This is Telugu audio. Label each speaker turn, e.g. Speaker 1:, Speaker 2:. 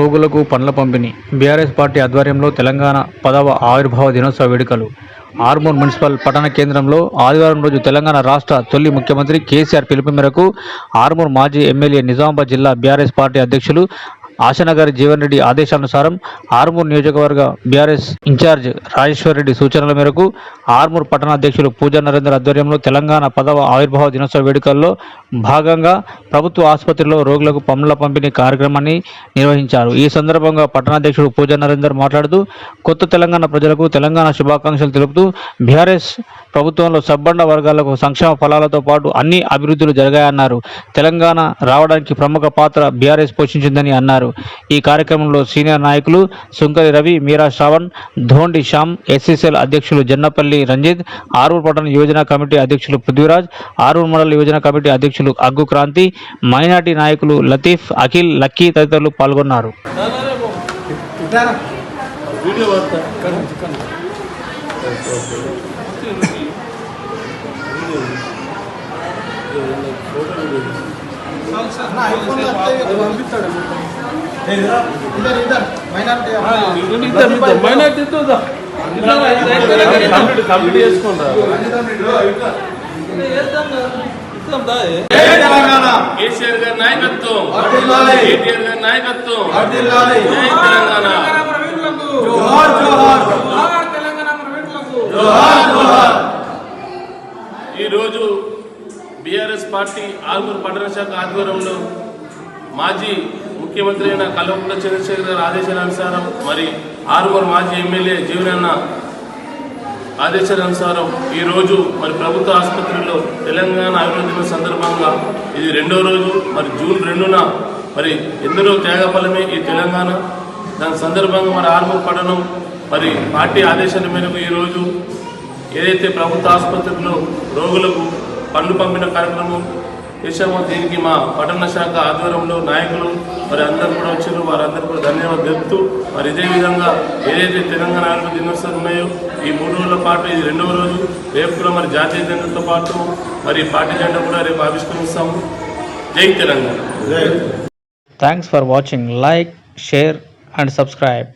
Speaker 1: రోగులకు పండ్ల పంపిణీ. బీఆర్ఎస్ పార్టీ ఆధ్వర్యంలో తెలంగాణ 10వ ఆవిర్భావ దినోత్సవ వేడుకలు. ఆర్మూర్ మున్సిపల్ పట్టణ కేంద్రంలో ఆదివారం రోజు తెలంగాణ రాష్ట్ర తొలి ముఖ్యమంత్రి కేసీఆర్ పిలుపు మేరకు ఆర్మూర్ మాజీ ఎమ్మెల్యే నిజామాబాద్ జిల్లా బీఆర్ఎస్ పార్టీ అధ్యక్షులు ఆశనగర్ జీవన్ రెడ్డి ఆదేశానుసారం ఆర్మూర్ నియోజకవర్గ బీఆర్ఎస్ ఇన్ఛార్జ్ రాజేశ్వర్ రెడ్డి సూచనల మేరకు ఆర్మూర్ పట్టణ అధ్యక్షులు పూజా నరేందర్ ఆధ్వర్యంలో తెలంగాణ 10వ ఆవిర్భావ దినోత్సవ వేడుకల్లో భాగంగా ప్రభుత్వ ఆసుపత్రిలో రోగులకు పండ్ల పంపిణీ కార్యక్రమాన్ని నిర్వహించారు. ఈ సందర్భంగా పట్టణాధ్యక్షుడు పూజా నరేందర్ మాట్లాడుతూ కొత్త తెలంగాణ ప్రజలకు తెలంగాణ శుభాకాంక్షలు తెలుపుతూ బీఆర్ఎస్ ప్రభుత్వంలో సబ్బండ వర్గాలకు సంక్షేమ ఫలాలతో పాటు అన్ని అభివృద్ధులు జరిగాయన్నారు. తెలంగాణ రావడానికి ప్రముఖ పాత్ర బీఆర్ఎస్ పోషించిందని అన్నారు. ఈ కార్యక్రమంలో సీనియర్ నాయకులు సుంకరి రవి, మీరా శ్రావణ్, ధోండి శ్యామ్, ఎస్సీసీఎల్ అధ్యక్షులు జన్నపల్లి రంజిత్, ఆరూర్ పట్టణ యువజన కమిటీ అధ్యక్షులు పృథ్వీరాజ్, ఆరూర్ మండల యువజన కమిటీ అధ్యక్షులు అగ్గు క్రాంతి, మైనార్టీ నాయకులు లతీఫ్, అఖిల్, లక్కీ తదితరులు పాల్గొన్నారు.
Speaker 2: కేసీఆర్ గారి నాయకత్వం, కేటీఆర్ గారి నాయకత్వం, జై తెలంగాణ. ఈరోజు బీఆర్ఎస్ పార్టీ ఆర్మూర్ పట్టణ శాఖ ఆధ్వర్యంలో మాజీ ముఖ్యమంత్రి అయిన కల్వకుంట్ల చంద్రశేఖర్ గారి ఆదేశానుసారం మరి ఆర్మూర్ మాజీ ఎమ్మెల్యే జీవనన్న ఆదేశానుసారం ఈరోజు మరి ప్రభుత్వ ఆసుపత్రిలో తెలంగాణ అభివృద్ధి సందర్భంగా ఇది 2వ రోజు. మరి జూన్ 2న మరి ఎందరో త్యాగఫలమే ఈ తెలంగాణ. దాని సందర్భంగా మరి ఆర్మూర్ పట్టణం మరి పార్టీ ఆదేశాల మేరకు ఈరోజు ఏదైతే ప్రభుత్వ ఆసుపత్రిలో రోగులకు పండ్లు పంపిన కార్యక్రమం చేశామో దీనికి మా పట్టణ శాఖ ఆధ్వర్యంలో నాయకులు మరి అందరూ కూడా వచ్చారు. వారందరూ కూడా ధన్యవాదాలు తెలుపుతూ మరి ఇదే విధంగా ఏదైతే తెలంగాణ ఆరోగ్య దినోత్సవం ఉన్నాయో ఈ 3 రోజుల పాటు ఇది 2వ రోజు. రేపు కూడా మరి జాతీయ జెండాతో పాటు మరి పార్టీ జెండా కూడా రేపు ఆవిష్కరిస్తాము. జై Telangana.
Speaker 1: Thanks for watching. Like, share and subscribe.